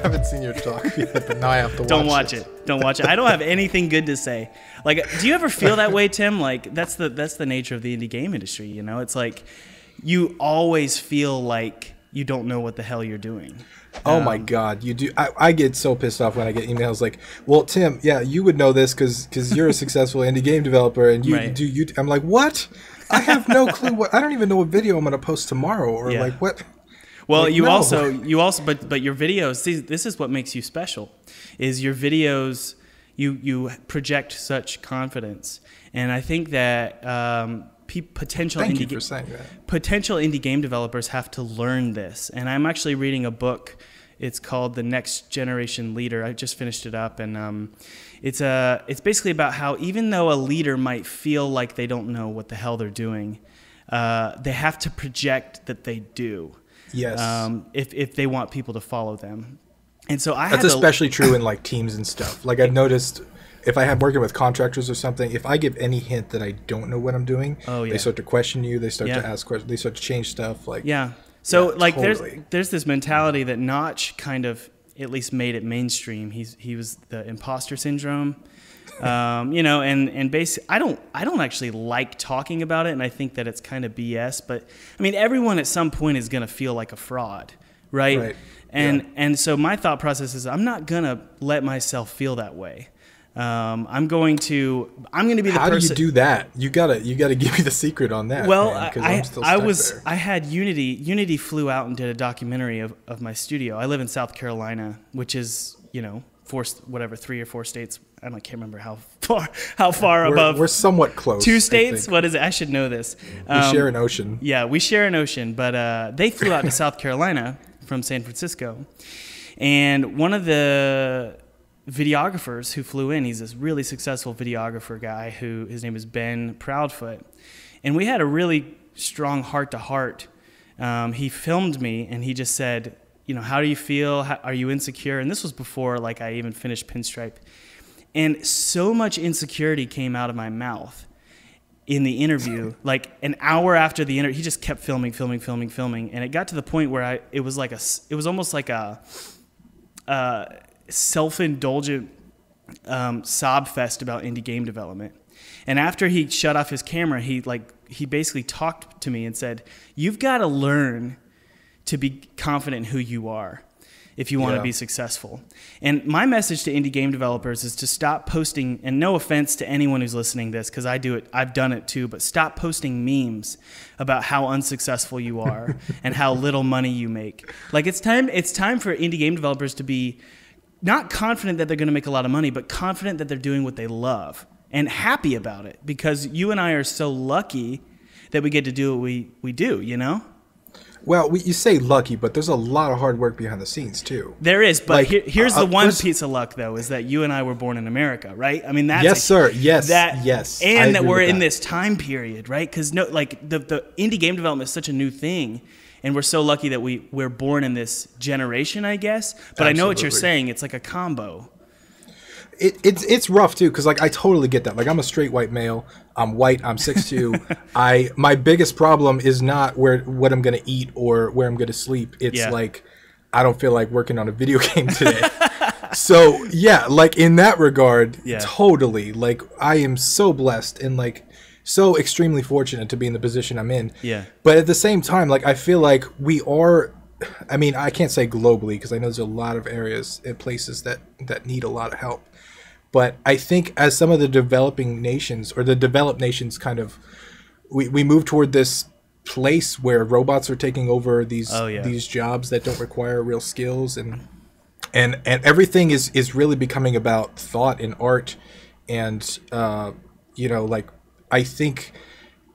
haven't seen your talk yet, but now I have to watch it. Don't watch it. Don't watch it. I don't have anything good to say. Like, do you ever feel that way, Tim? Like, that's the nature of the indie game industry, you know? It's like you always feel like you don't know what the hell you're doing. Oh my God, you do. I get so pissed off when I get emails like, well, Tim, yeah, you would know this because you're a successful indie game developer and you do you. I'm like, what? I have no clue. I don't even know what video I'm going to post tomorrow or like what. Well, like, you also, but your videos, see, this is what makes you special, is your videos, you project such confidence. And I think that potential indie game developers have to learn this. And I'm actually reading a book. It's called The Next Generation Leader. I just finished it up, and it's basically about how even though a leader might feel like they don't know what the hell they're doing, they have to project that they do. Yes. If they want people to follow them. And so that's especially true in like teams and stuff. Like I've noticed if I have working with contractors or something, if I give any hint that I don't know what I'm doing, they start to question you. They start to ask questions. They start to change stuff. Like So like there's this mentality that Notch kind of at least made it mainstream. He was the imposter syndrome. You know, and basically, I don't actually like talking about it, and I think that it's kind of BS. But I mean, everyone at some point is going to feel like a fraud, right? And so my thought process is, I'm not gonna let myself feel that way. I'm going to be the person. How do you do that? You gotta give me the secret on that. Well, man, I had Unity. Unity flew out and did a documentary of my studio. I live in South Carolina, which is, you know, 3 or 4 states. I can't remember how far above. We're somewhat close. 2 states? What is it? I should know this. We share an ocean. Yeah, we share an ocean. But they flew out to South Carolina from San Francisco. And one of the videographers who flew in, he's this really successful videographer guy his name is Ben Proudfoot. And we had a really strong heart-to-heart. He filmed me, and he just said, you know, how do you feel? Are you insecure? And this was before like I even finished Pinstripe. And so much insecurity came out of my mouth in the interview. Like an hour after the interview, he just kept filming. And it got to the point where it was almost like a self-indulgent sob fest about indie game development. And after he shut off his camera, he basically talked to me and said, you've got to learn to be confident in who you are if you want to be successful. And my message to indie game developers is to stop posting, and no offense to anyone who's listening to this, because I do it, I've done it too, but stop posting memes about how unsuccessful you are and how little money you make. Like it's time for indie game developers to be not confident that they're going to make a lot of money, but confident that they're doing what they love and happy about it, because you and I are so lucky that we get to do what we do, you know? Well, you say lucky, but there's a lot of hard work behind the scenes too. There is, but like, here's the one piece of luck, though, is that you and I were born in America, right? I mean, that's yes, sir. Yes, yes. And that we're in this time period, right? Because the indie game development is such a new thing, and we're so lucky that we're born in this generation, I guess. But absolutely. I know what you're saying. It's like a combo. It's rough too, because like I totally get that. Like I'm a straight white male. I'm white. I'm 6'2". My biggest problem is not what I'm gonna eat or where I'm gonna sleep. It's like I don't feel like working on a video game today. So yeah, like in that regard, totally. Like I am so blessed and like so extremely fortunate to be in the position I'm in. Yeah. But at the same time, like I feel like we are. I mean, I can't say globally because I know there's a lot of areas and places that need a lot of help. But I think as some of the developing nations or the developed nations kind of, we move toward this place where robots are taking over these jobs that don't require real skills and everything is really becoming about thought and art and you know, like I think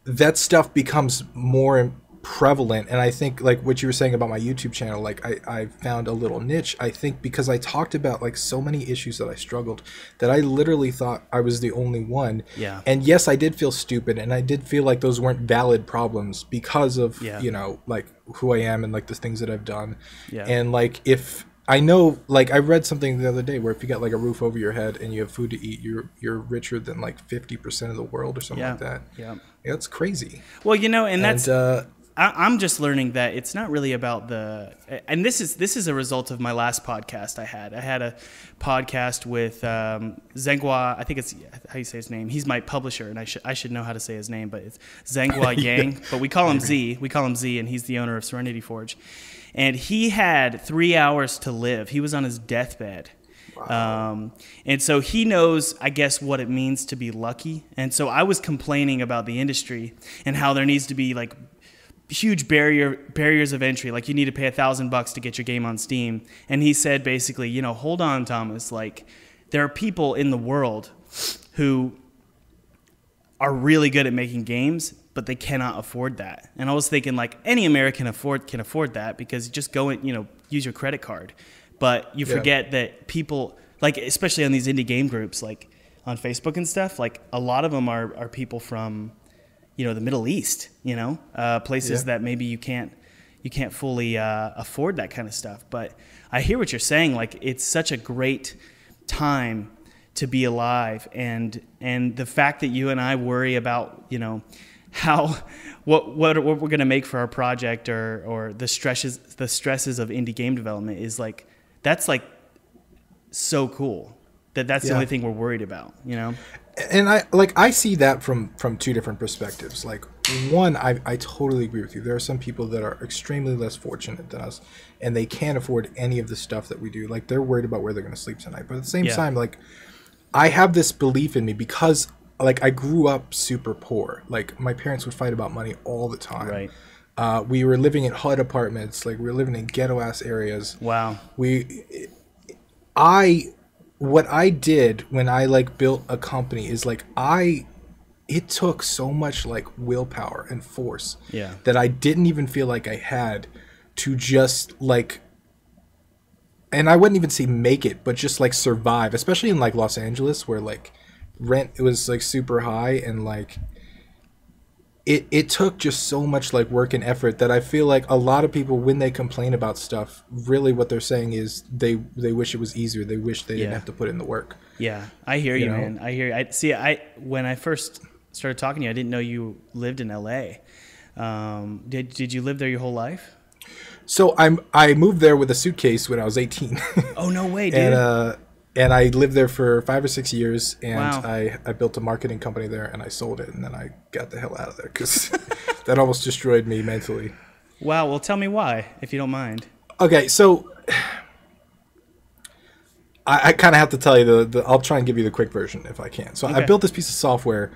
that stuff becomes more prevalent, and I think like what you were saying about my YouTube channel, like I found a little niche, I think, because I talked about like so many issues that I struggled that I literally thought I was the only one. Yeah. And yes, I did feel stupid, and I did feel like those weren't valid problems because of you know, like who I am and like the things that I've done. Yeah. And like if I know, like I read something the other day where if you got like a roof over your head and you have food to eat, you're richer than like 50% of the world or something like that. Yeah. Yeah, it's crazy. Well, you know, and that's I'm just learning that it's not really about and this is a result of my last podcast I had. I had a podcast with Zhenghua, I think it's how you say his name. He's my publisher, and I should know how to say his name, but it's Zhenghua Yang, but we call him Z. We call him Z, and he's the owner of Serenity Forge. And he had 3 hours to live. He was on his deathbed. Wow. And so he knows, I guess, what it means to be lucky. And so I was complaining about the industry and how there needs to be like huge barriers of entry. Like you need to pay $1,000 to get your game on Steam. And he said basically, you know, hold on, Thomas. Like there are people in the world who are really good at making games, but they cannot afford that. And I was thinking like any American can afford that because just go and, you know, use your credit card. But you forget that people, like especially on these indie game groups, like on Facebook and stuff, like a lot of them are people from, you know, the Middle East, you know, places that maybe you can't fully afford that kind of stuff. But I hear what you're saying. Like it's such a great time to be alive, and the fact that you and I worry about, you know, what we're going to make for our project or the stresses of indie game development is like, that's like so cool that's the only thing we're worried about, you know? And I see that from two different perspectives. Like one, I totally agree with you. There are some people that are extremely less fortunate than us, and they can't afford any of the stuff that we do. Like they're worried about where they're going to sleep tonight. But at the same time, like I have this belief in me because like I grew up super poor. Like my parents would fight about money all the time. Right. We were living in HUD apartments. Like we were living in ghetto ass areas. Wow. What I did when I like built a company is like it took so much like willpower and force that I didn't even feel like I had to just like, and I wouldn't even say make it, but just like survive, especially in like Los Angeles where like rent, it was like super high, and like it took just so much like work and effort that I feel like a lot of people, when they complain about stuff, really what they're saying is they wish it was easier. They wish they didn't have to put in the work. Yeah, I hear you, man. I hear you. When I first started talking to you, I didn't know you lived in LA. Did you live there your whole life? So I moved there with a suitcase when I was 18. Oh, no way, dude. And I lived there for 5 or 6 years, and wow. I built a marketing company there, and I sold it, and then I got the hell out of there because that almost destroyed me mentally. Wow. Well, tell me why, if you don't mind. Okay, so I kind of have to tell you I'll try and give you the quick version if I can. So I built this piece of software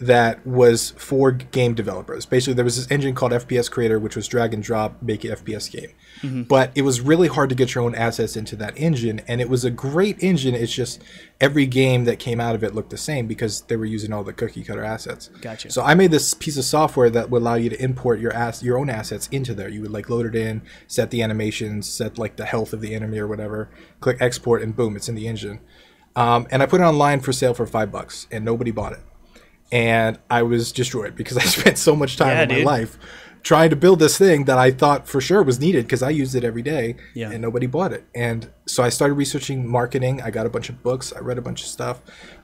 that was for game developers. Basically, there was this engine called FPS Creator, which was drag and drop, make an FPS game. Mm-hmm. But it was really hard to get your own assets into that engine, and it was a great engine. It's just every game that came out of it looked the same because they were using all the cookie cutter assets. Gotcha. So I made this piece of software that would allow you to import your own assets into there. You would like load it in, set the animations, set like the health of the enemy or whatever, click export, and boom, it's in the engine. And I put it online for sale for $5, and nobody bought it. And I was destroyed because I spent so much time in my life trying to build this thing that I thought for sure was needed because I used it every day, and nobody bought it. And so I started researching marketing. I got a bunch of books. I read a bunch of stuff.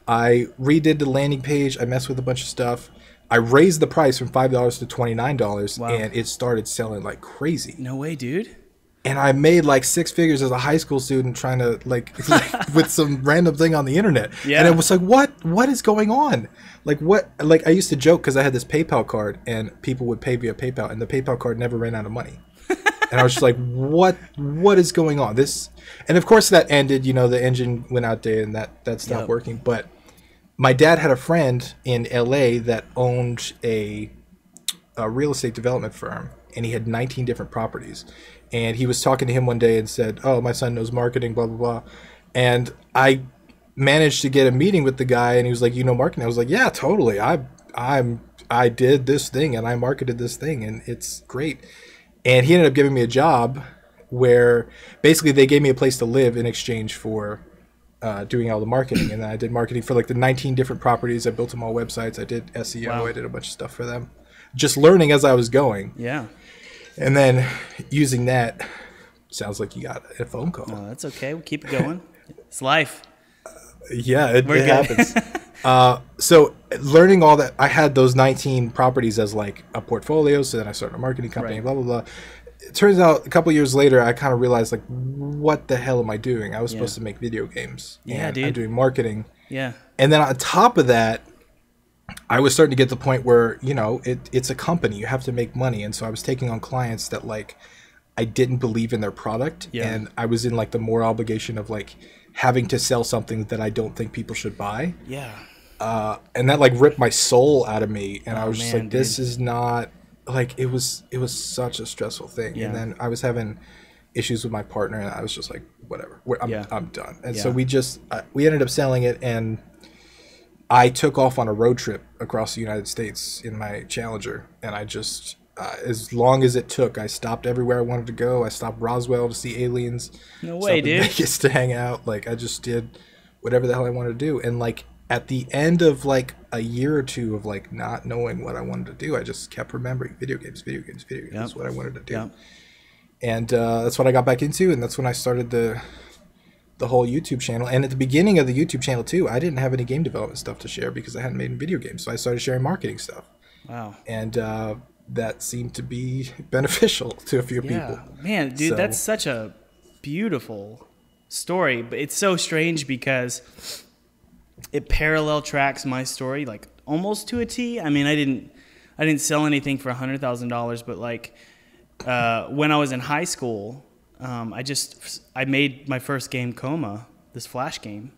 I redid the landing page. I messed with a bunch of stuff. I raised the price from $5 to $29, and it started selling like crazy. No way, dude. And I made like 6 figures as a high school student trying to like with some random thing on the internet. Yeah. And it was like, what is going on? Like what? Like I used to joke because I had this PayPal card and people would pay via PayPal, and the PayPal card never ran out of money. And I was just like, what is going on? And of course that ended. You know, the engine went outdated and that stopped working. But my dad had a friend in LA that owned a real estate development firm, and he had 19 different properties. And he was talking to him one day and said, "Oh, my son knows marketing, blah, blah, blah." And I managed to get a meeting with the guy, and he was like, "You know marketing?" I was like, "Yeah, totally. I did this thing, and I marketed this thing, and it's great." And he ended up giving me a job where basically they gave me a place to live in exchange for doing all the marketing. And then I did marketing for like the 19 different properties. I built them all websites. I did SEO. Wow. I did a bunch of stuff for them. Just learning as I was going. Yeah. And then using that, sounds like you got a phone call. No, that's okay. We'll keep it going. It's life. Yeah, it happens. So learning all that, I had those 19 properties as like a portfolio. So then I started a marketing company, Right. blah, blah, blah. It turns out a couple years later, I kind of realized like, what the hell am I doing? I was supposed to make video games. Yeah, and dude. I'm doing marketing. Yeah. And then on top of that, I was starting to get to the point where, you know, it's a company. You have to make money. And so I was taking on clients that like I didn't believe in their product. Yeah. And I was in like the moral obligation of like having to sell something that I don't think people should buy. Yeah. And that like ripped my soul out of me. And I was just man, like, this dude. is not like, it was such a stressful thing. Yeah. And then I was having issues with my partner and I was just like, whatever, I'm done. And so Yeah. we ended up selling it, and I took off on a road trip across the United States in my Challenger, and I just, as long as it took, I stopped everywhere I wanted to go. I stopped Roswell to see aliens. No way, stopped in dude. Vegas to hang out. Like, I just did whatever the hell I wanted to do. And like at the end of like a year or two of like not knowing what I wanted to do, I just kept remembering video games. Yep. Is what I wanted to do. Yep. And that's what I got back into, and that's when I started the whole YouTube channel. And at the beginning of the YouTube channel too, I didn't have any game development stuff to share because I hadn't made any video games. So I started sharing marketing stuff. Wow. And that seemed to be beneficial to a few people. Man, dude, So- that's such a beautiful story. But it's so strange because it parallel tracks my story like almost to a T. I mean, I didn't sell anything for $100,000, but like when I was in high school, I made my first game, Coma, this Flash game,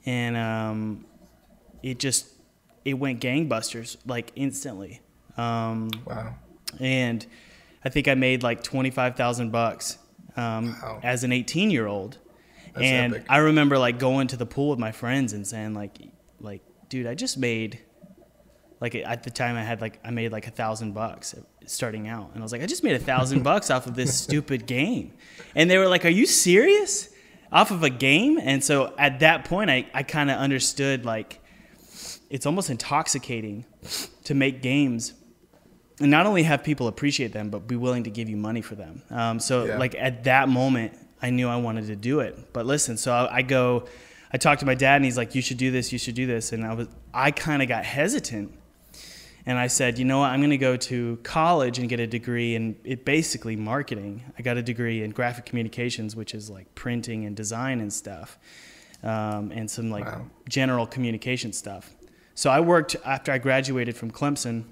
and it went gangbusters like instantly. Wow. And I think I made like $25,000 Wow. as an 18-year-old. That's And epic. I remember like going to the pool with my friends and saying like, dude, I just made, like at the time I made like $1,000 starting out. And I was like, I just made $1,000 off of this stupid game. And they were like, are you serious? Off of a game? And so at that point, I kind of understood like it's almost intoxicating to make games and not only have people appreciate them, but be willing to give you money for them. Yeah. Like at that moment, I knew I wanted to do it. But listen, so I talked to my dad and he's like, you should do this. And I kind of got hesitant. And I said, you know what, I'm going to go to college and get a degree in basically marketing. I got a degree in graphic communications, which is like printing and design and stuff, and some like Wow. general communication stuff. So I worked after I graduated from Clemson.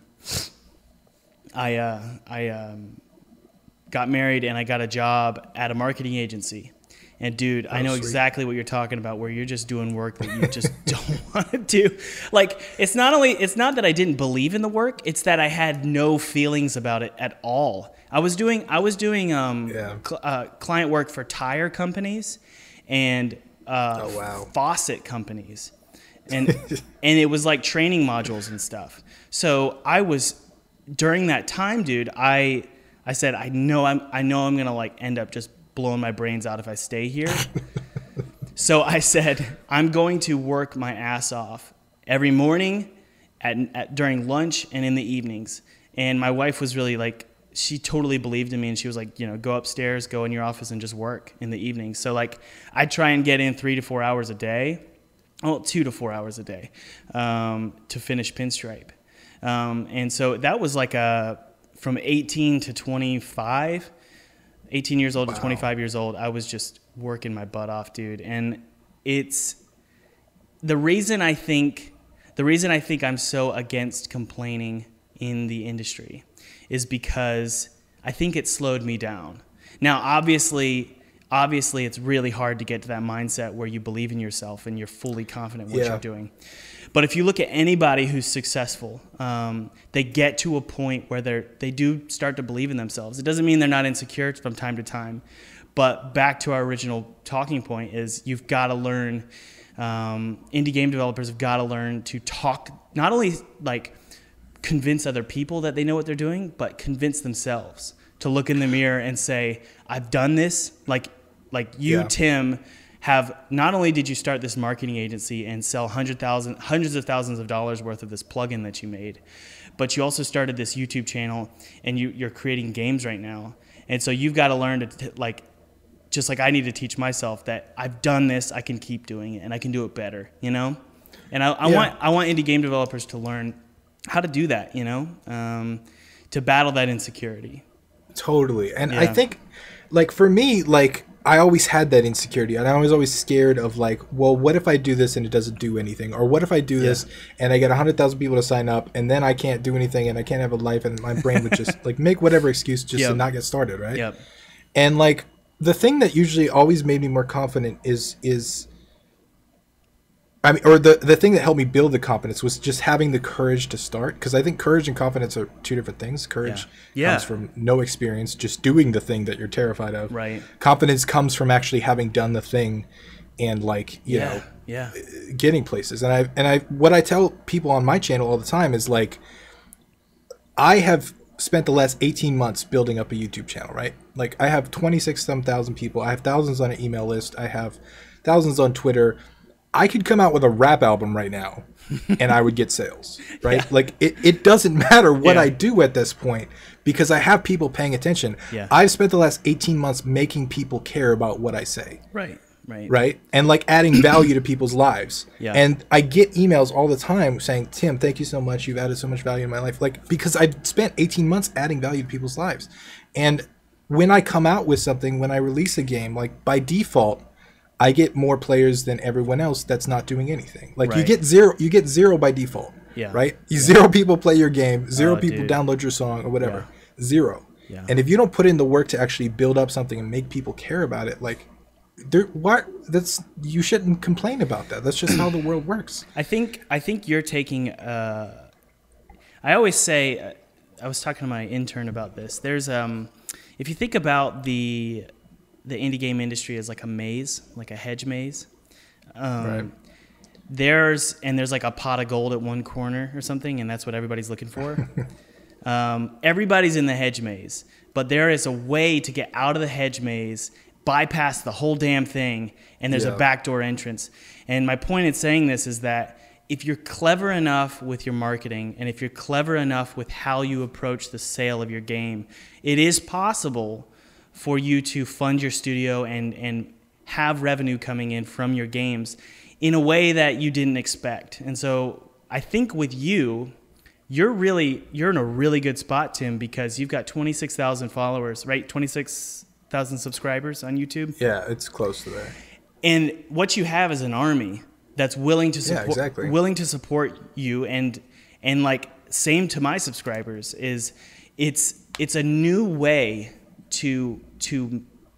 I got married and I got a job at a marketing agency. And dude, I know sweet. exactly what you're talking about, where you're just doing work that you just don't want to do. Like, it's not that I didn't believe in the work, it's that I had no feelings about it at all. I was doing client work for tire companies and Oh, wow. faucet companies. And and it was like training modules and stuff. So I was, during that time, dude, I said, I know I'm going to like end up just blowing my brains out if I stay here. So I said, I'm going to work my ass off every morning, during lunch, and in the evenings. And my wife was really like, she totally believed in me, and she was like, you know, go upstairs, go in your office, and just work in the evenings. So like, I try and get in 3 to 4 hours a day, 2 to 4 hours a day, to finish Pinstripe. And so that was like from 18 to 25. 18 years old to 25 years old, I was just working my butt off, dude. And it's the reason I think I'm so against complaining in the industry is because I think it slowed me down. Now, obviously it's really hard to get to that mindset where you believe in yourself and you're fully confident in what you're doing. But if you look at anybody who's successful, they get to a point where they do start to believe in themselves. It doesn't mean they're not insecure from time to time. But back to our original talking point is you've got to learn, indie game developers have got to learn to talk, not only like convince other people that they know what they're doing, but convince themselves to look in the mirror and say, I've done this. Like you, Tim, have not only did you start this marketing agency and sell hundreds of thousands of dollars worth of this plugin that you made, but you also started this YouTube channel and you're creating games right now. And so you've got to learn to like, just like I need to teach myself that I've done this, I can keep doing it and I can do it better, you know? And I want indie game developers to learn how to do that, you know, to battle that insecurity. Totally. And I think, like, for me, like, I always had that insecurity, and I was always scared of, like, well, what if I do this and it doesn't do anything? Or what if I do this and I get 100,000 people to sign up, and then I can't do anything, and I can't have a life, and my brain would just, like, make whatever excuse just to not get started, right? Yep. And, like, the thing that usually always made me more confident is I mean, or the thing that helped me build the confidence was just having the courage to start. Because I think courage and confidence are two different things. Courage comes from no experience, just doing the thing that you're terrified of. Right. Confidence comes from actually having done the thing, and, like, you know, getting places. And I what I tell people on my channel all the time is, like, I have spent the last 18 months building up a YouTube channel, right? Like, I have 26,000 people. I have thousands on an email list. I have thousands on Twitter. I could come out with a rap album right now and I would get sales, right? Like, it doesn't matter what I do at this point because I have people paying attention. I've spent the last 18 months making people care about what I say. Right. And, like, adding value to people's lives. And I get emails all the time saying, Tim, thank you so much. You've added so much value in my life. Like, because I've spent 18 months adding value to people's lives. And when I come out with something, when I release a game, like, by default, I get more players than everyone else that's not doing anything. Like, you get zero by default, right? Zero people play your game, zero people download your song or whatever, zero. And if you don't put in the work to actually build up something and make people care about it, like, you shouldn't complain about that. That's just how the world works. I think you're taking, I always say, I was talking to my intern about this. There's, if you think about the indie game industry is like a maze, like a hedge maze. There's like a pot of gold at one corner or something, and that's what everybody's looking for. Everybody's in the hedge maze, but there is a way to get out of the hedge maze, bypass the whole damn thing, and there's a backdoor entrance. And my point in saying this is that if you're clever enough with your marketing, and if you're clever enough with how you approach the sale of your game, it is possible for you to fund your studio and have revenue coming in from your games in a way that you didn't expect. And so I think with you, you're in a really good spot, Tim, because you've got 26,000 followers, right? 26,000 subscribers on YouTube. Yeah, it's close to that. And what you have is an army that's willing to support you, and like, same to my subscribers, is it's a new way to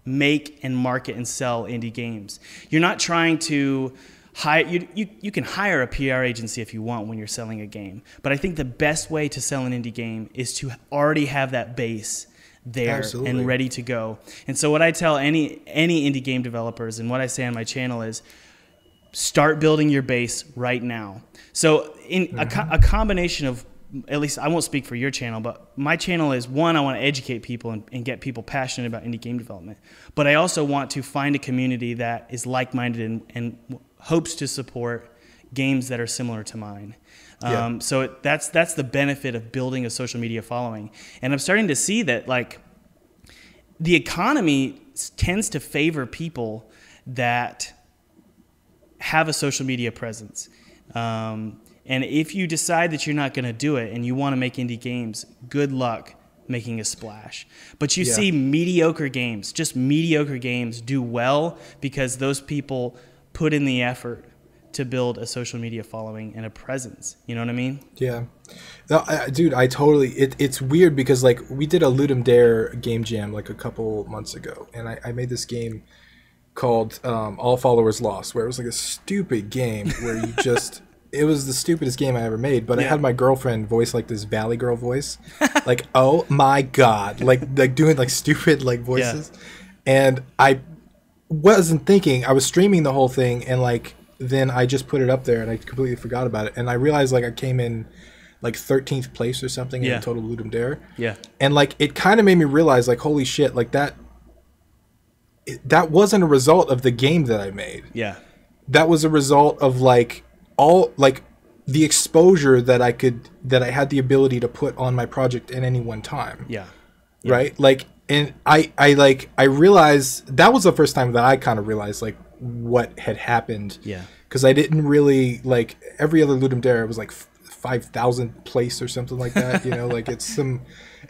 make and market and sell indie games. You're not trying to hire, you can hire a PR agency if you want when you're selling a game, but I think the best way to sell an indie game is to already have that base there and ready to go. And so what I tell any indie game developers, and what I say on my channel, is start building your base right now. So in a combination of, at least I won't speak for your channel, but my channel is, one, I want to educate people and get people passionate about indie game development. But I also want to find a community that is like-minded and hopes to support games that are similar to mine. So that's the benefit of building a social media following. And I'm starting to see that, like, the economy tends to favor people that have a social media presence. And if you decide that you're not going to do it and you want to make indie games, good luck making a splash. But you see mediocre games, just mediocre games, do well because those people put in the effort to build a social media following and a presence. You know what I mean? Yeah. No, dude, I totally... It's weird because, like, we did a Ludum Dare game jam, like, a couple months ago. And I made this game called All Followers Lost, where it was, like, a stupid game where you just... It was the stupidest game I ever made, but I had my girlfriend voice, like, this Valley Girl voice. Like, oh my God. Like doing, like, stupid, like, voices. And I wasn't thinking... I was streaming the whole thing, and, like... Then I just put it up there and I completely forgot about it. And I realized, like, I came in like 13th place or something in the total Ludum Dare. And, like, it kind of made me realize, like, holy shit, like, that wasn't a result of the game that I made. That was a result of, like, the exposure that I had the ability to put on my project at any one time. Right? Like, and I realized that was the first time that I kind of realized, like, what had happened. because I didn't really like every other Ludum Dare. It was like 5,000 place or something like that. You know, like it's some,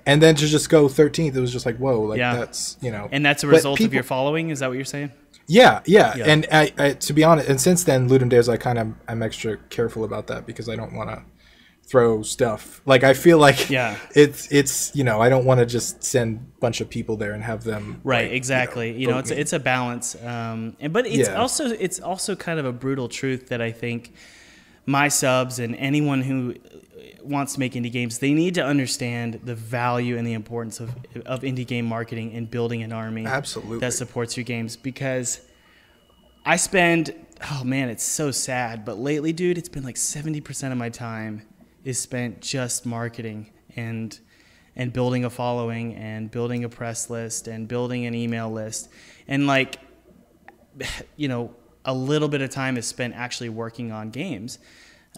and then to just go 13th, it was just like whoa, like that's And that's a result of your following. Is that what you're saying? Yeah. And I to be honest, and since then, Ludum Dares, I'm extra careful about that because I don't want to throw stuff. Like I feel like it's I don't want to just send a bunch of people there and have them exactly. It's a balance. But it's also kind of a brutal truth that I think my subs and anyone who wants to make indie games, they need to understand the value and the importance of indie game marketing and building an army that supports your games. Because I spend, it's so sad, but lately, dude, it's been like 70% of my time is spent just marketing and building a following and building a press list and building an email list. And like, a little bit of time is spent actually working on games.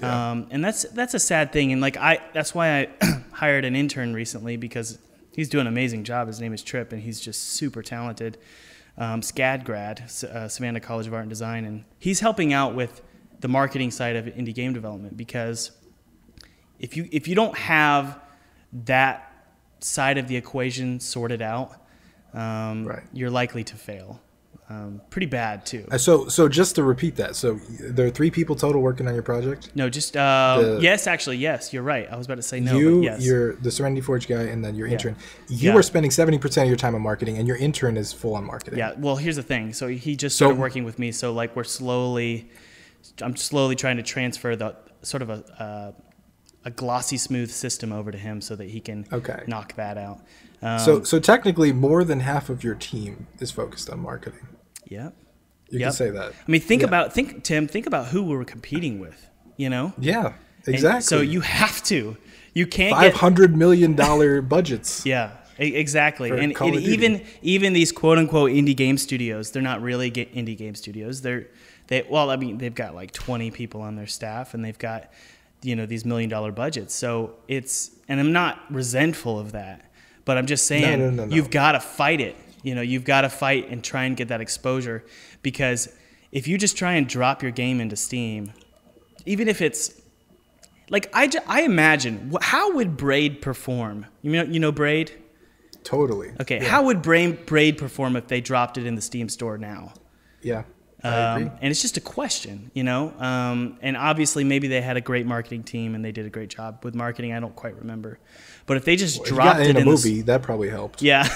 Yeah. And that's a sad thing. And like, that's why I hired an intern recently, because he's doing an amazing job. His name is Tripp, and he's just super talented. SCAD grad, Savannah College of Art and Design. And he's helping out with the marketing side of indie game development, because if you don't have that side of the equation sorted out, you're likely to fail. Pretty bad too. So just to repeat that, so there are 3 people total working on your project? No, just yes, you're right. I was about to say no. You're the Serenity Forge guy, and then your intern. You are spending 70% of your time on marketing, and your intern is full on marketing. Yeah. Well, here's the thing. So he just started working with me. So like I'm slowly trying to transfer the sort of a glossy smooth system over to him so that he can knock that out. So technically more than half of your team is focused on marketing. Yeah. You can say that. I mean, think about who we were competing with, Yeah, exactly. And so you have to. You can't $500 million budgets. Yeah, exactly. And even these quote unquote indie game studios, they're not really indie game studios. They've got like 20 people on their staff, and they've got these $1 million budgets. So and I'm not resentful of that, but I'm just saying no. You've got to fight it. You've got to fight and try and get that exposure, because if you just try and drop your game into Steam, even if it's like, I imagine, how would Braid perform? You know Braid? Totally. Okay. Yeah. How would Braid perform if they dropped it in the Steam store now? Yeah. I agree. And it's just a question, and obviously maybe they had a great marketing team and they did a great job with marketing. I don't quite remember, but if they just dropped it in a movie, that probably helped. Yeah.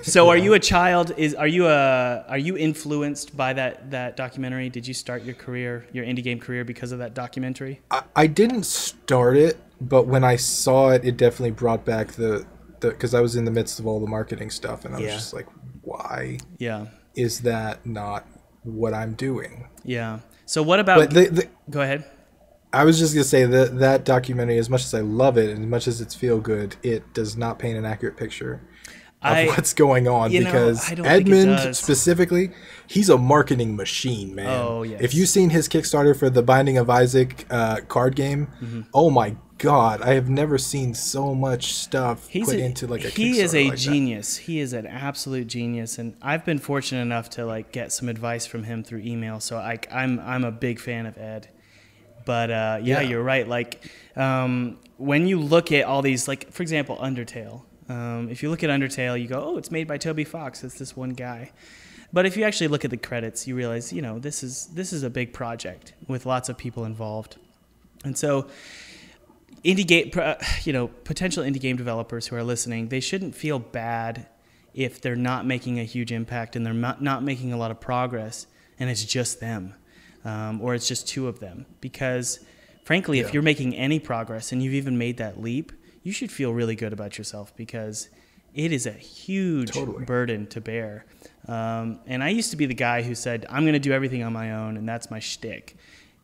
So are you a child? Are you influenced by that documentary? Did you start your indie game career because of that documentary? I didn't start it, but when I saw it, it definitely brought back because I was in the midst of all the marketing stuff, and I was just like, why? Yeah. Is that not what I'm doing? Yeah. So what about... Go ahead. I was just going to say that documentary, as much as I love it and as much as it's feel good, it does not paint an accurate picture of what's going on, because Edmund specifically, he's a marketing machine, man. Oh, yes. If you've seen his Kickstarter for the Binding of Isaac card game, oh my God, I have never seen so much stuff put into like a Kickstarter. He is a genius. He is an absolute genius, and I've been fortunate enough to like get some advice from him through email. So I'm a big fan of Ed. But you're right. Like when you look at all these, like for example, Undertale. If you look at Undertale, you go, oh, it's made by Toby Fox. It's this one guy. But if you actually look at the credits, you realize, this is a big project with lots of people involved, and so. Potential indie game developers who are listening, they shouldn't feel bad if they're not making a huge impact and they're not making a lot of progress, and it's just them, or it's just 2 of them. Because, frankly, if you're making any progress and you've even made that leap, you should feel really good about yourself, because it is a huge burden to bear. And I used to be the guy who said, I'm going to do everything on my own, and that's my shtick.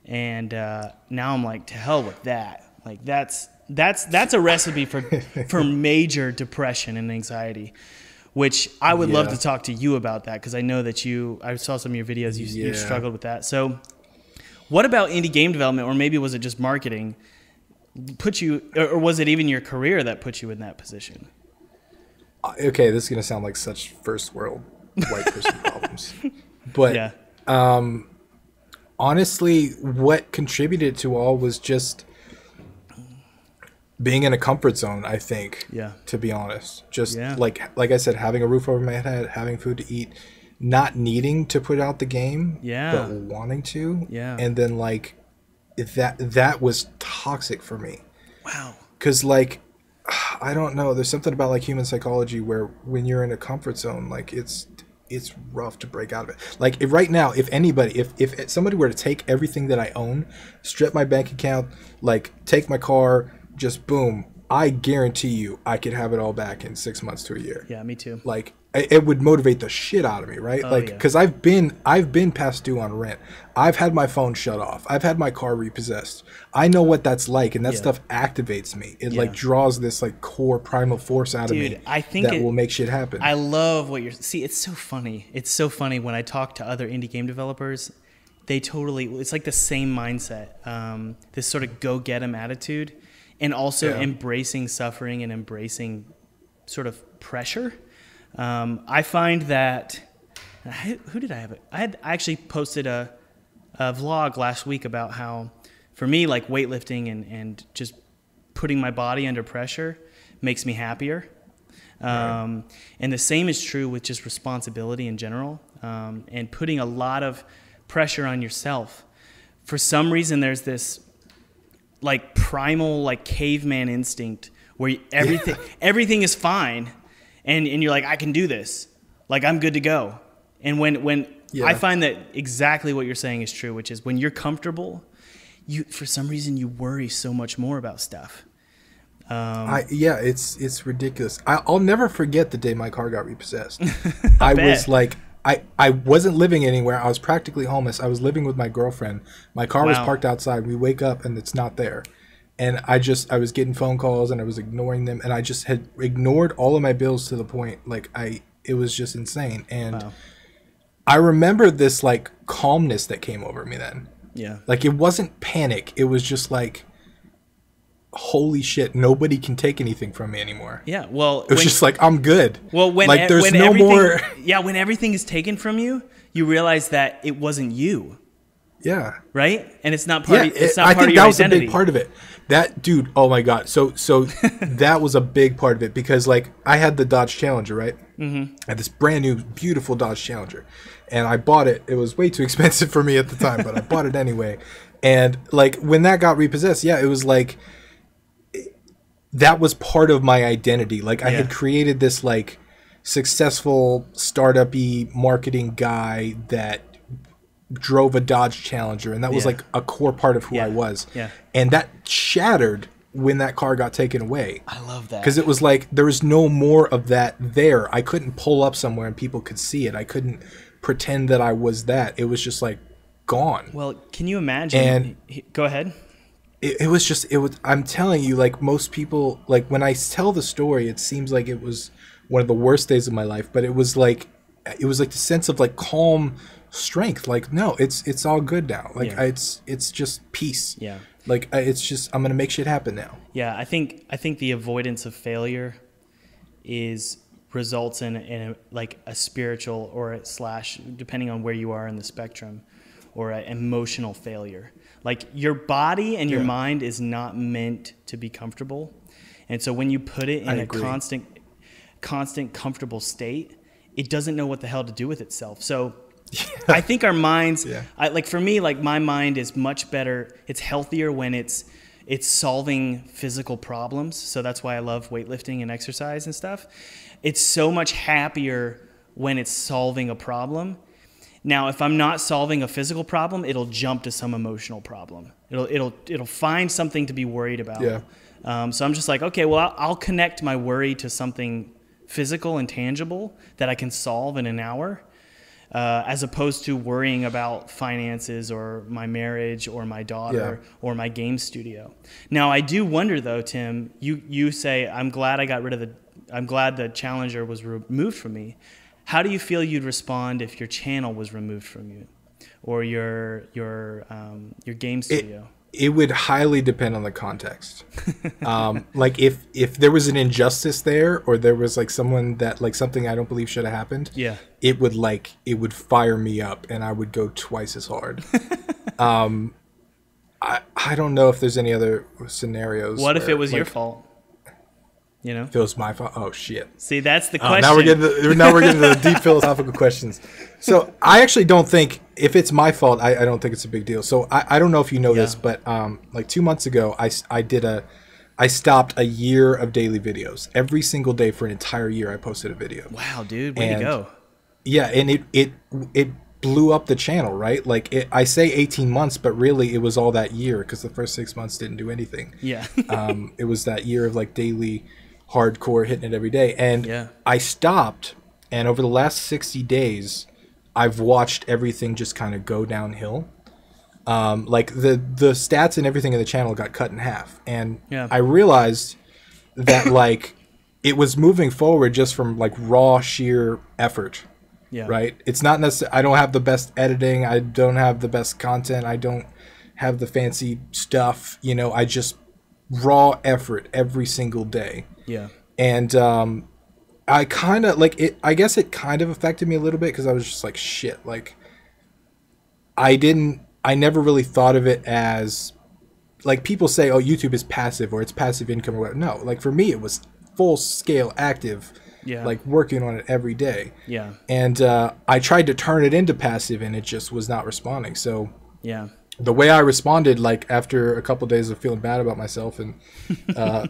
And now I'm like, to hell with that. Like that's a recipe for major depression and anxiety, which I would love to talk to you about that, because I know that I saw some of your videos, you struggled with that. So what about indie game development, or maybe was it just marketing, or was it even your career that put you in that position? Okay, this is going to sound like such first world white person problems. But honestly, what contributed to all was just being in a comfort zone, I think. Yeah. To be honest, just like I said, having a roof over my head, having food to eat, not needing to put out the game, but wanting to. Yeah. And then like that was toxic for me. Wow. Because like, I don't know. There's something about like human psychology where when you're in a comfort zone, like it's rough to break out of it. Like right now, if somebody were to take everything that I own, strip my bank account, like take my car, just boom, I guarantee you I could have it all back in 6 months to a year. Yeah, me too. Like it would motivate the shit out of me, right? Like because I've been past due on rent. I've had my phone shut off. I've had my car repossessed. I know what that's like, and that stuff activates me. It like draws this like core primal force out of me. I think that will make shit happen. I love what you're. See, it's so funny. It's so funny when I talk to other indie game developers. They totally. It's like the same mindset. This sort of go get 'em attitude, and also embracing suffering and embracing sort of pressure. I find that who did I have it? I actually posted a vlog last week about how, for me, like weightlifting and just putting my body under pressure makes me happier. And the same is true with just responsibility in general, and putting a lot of pressure on yourself. For some reason, there's this like primal, like caveman instinct where everything is fine. And you're like, I can do this. Like, I'm good to go. And when I find that exactly what you're saying is true, which is when you're comfortable, for some reason you worry so much more about stuff. It's ridiculous. I'll never forget the day my car got repossessed. I was like, I wasn't living anywhere. I was practically homeless. I was living with my girlfriend. My car was parked outside. We wake up and it's not there. And I was getting phone calls and I was ignoring them, and I just had ignored all of my bills to the point like it was just insane. And I remember this like calmness that came over me then. Yeah. Like it wasn't panic. It was just like, holy shit, nobody can take anything from me anymore. Yeah. Well, it was just like, I'm good. Well, when like there's no more. Yeah. When everything is taken from you, you realize that it wasn't you. Yeah. Right? And it's not part of it's not I part think of your that was identity. a big part of it. That dude, oh my God. So that was a big part of it, because like I had the Dodge Challenger, right? Mm-hmm. I had this brand new, beautiful Dodge Challenger, and I bought it. It was way too expensive for me at the time, but I bought it anyway. And like when that got repossessed, it was like that was part of my identity. Like I had created this like successful startup-y marketing guy that drove a Dodge Challenger, and that was like a core part of who I was. Yeah. And that shattered when that car got taken away. I love that. Because it was like there was no more of that there. I couldn't pull up somewhere and people could see it. I couldn't pretend that I was that. It was just like gone. Well, can you imagine? And go ahead. It was I'm telling you, like most people, like when I tell the story, it seems like it was one of the worst days of my life, but it was like the sense of like calm strength. Like, no, it's all good now. Like it's just peace. Yeah. Like it's just, I'm gonna make shit happen now. Yeah, I think the avoidance of failure results in like a spiritual or / depending on where you are in the spectrum, or an emotional failure. Like your body and your mind is not meant to be comfortable, and so when you put it in a constant comfortable state, it doesn't know what the hell to do with itself. So I think our minds, like for me, like my mind is much better. It's healthier when it's solving physical problems. So that's why I love weightlifting and exercise and stuff. It's so much happier when it's solving a problem. Now, if I'm not solving a physical problem, it'll jump to some emotional problem. It'll find something to be worried about. Yeah. So I'm just like, okay, well, I'll connect my worry to something physical and tangible that I can solve in an hour. As opposed to worrying about finances or my marriage or my daughter or my game studio. Now, I do wonder though, Tim, you say, I'm glad the Challenger was removed from me. How do you feel you'd respond if your channel was removed from you or your game studio? It would highly depend on the context. Like if there was an injustice there, or there was like someone that like something I don't believe should have happened, it would fire me up and I would go twice as hard. I don't know if there's any other scenarios. What if where, it was your like, fault? You know? if it was my fault? Oh shit! See, that's the Oh, question. now we're getting to the deep philosophical questions. So I actually don't think if it's my fault, I don't think it's a big deal. So I don't know if you know this, but like 2 months ago, I stopped a year of daily videos. Every single day for an entire year, I posted a video. Wow, dude, way to go. Yeah, and it blew up the channel, right? Like I say 18 months, but really it was all that year because the first 6 months didn't do anything. Yeah. It was that year of like daily hardcore hitting it every day. And I stopped, and over the last 60 days, I've watched everything just kind of go downhill. Like the stats and everything in the channel got cut in half. And I realized that like it was moving forward just from like raw sheer effort. Yeah. Right. It's not necessarily, I don't have the best editing. I don't have the best content. I don't have the fancy stuff. You know, I just raw effort every single day. Yeah. And I kind of like it. I guess it kind of affected me a little bit because I was just like, shit. Like I never really thought of it as like people say, oh, YouTube is passive or it's passive income or whatever. No, like for me, it was full scale active. Yeah. Like working on it every day. Yeah. And I tried to turn it into passive and it just was not responding. So yeah. The way I responded, like after a couple of days of feeling bad about myself and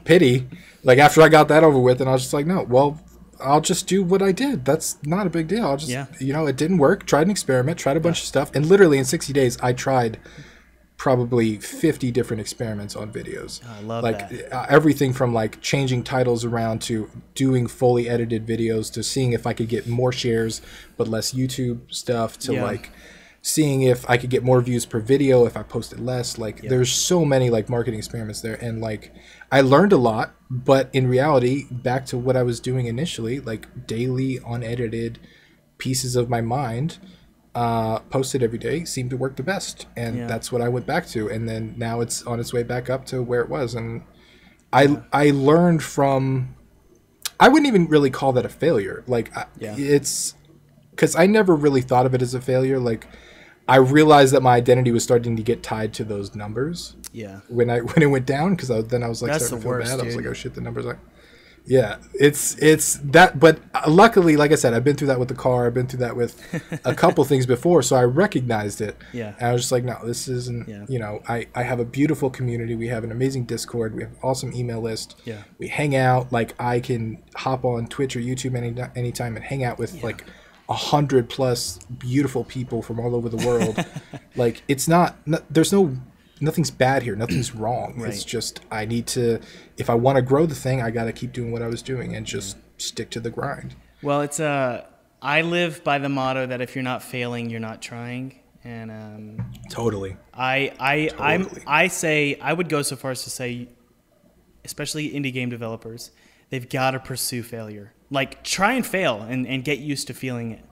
pity, like after I got that over with, and I was just like, no, well, I'll just do what I did. That's not a big deal. I'll just, you know, it didn't work. Tried an experiment, tried a bunch of stuff. And literally in 60 days, I tried probably 50 different experiments on videos. Oh, I love like that. Everything from like changing titles around to doing fully edited videos to seeing if I could get more shares but less YouTube stuff to like seeing if I could get more views per video if I posted less. Like there's so many like marketing experiments there, and like I learned a lot, but in reality, back to what I was doing initially, like daily unedited pieces of my mind posted every day seemed to work the best, and that's what I went back to. And then now it's on its way back up to where it was, and I learned from, I wouldn't even really call that a failure. Like it's because I never really thought of it as a failure. Like I realized that my identity was starting to get tied to those numbers. Yeah. When it went down, because then I was like, that's starting the to feel worst, bad. dude. I was like, oh shit, the numbers are. Yeah, it's that, but luckily, like I said, I've been through that with the car. I've been through that with a couple things before, so I recognized it. Yeah, and I was just like, no, this isn't. Yeah. You know, I have a beautiful community. We have an amazing Discord. We have an awesome email list. Yeah, we hang out. Like I can hop on Twitch or YouTube anytime and hang out with like 100+ beautiful people from all over the world. Like it's not. There's nothing's bad here. Nothing's wrong. Right. It's just I need to, if I want to grow the thing, I got to keep doing what I was doing and just stick to the grind. Well, it's I live by the motto that if you're not failing, you're not trying. And totally. I say I would go so far as to say, especially indie game developers, they've got to pursue failure. Like try and fail and get used to feeling it,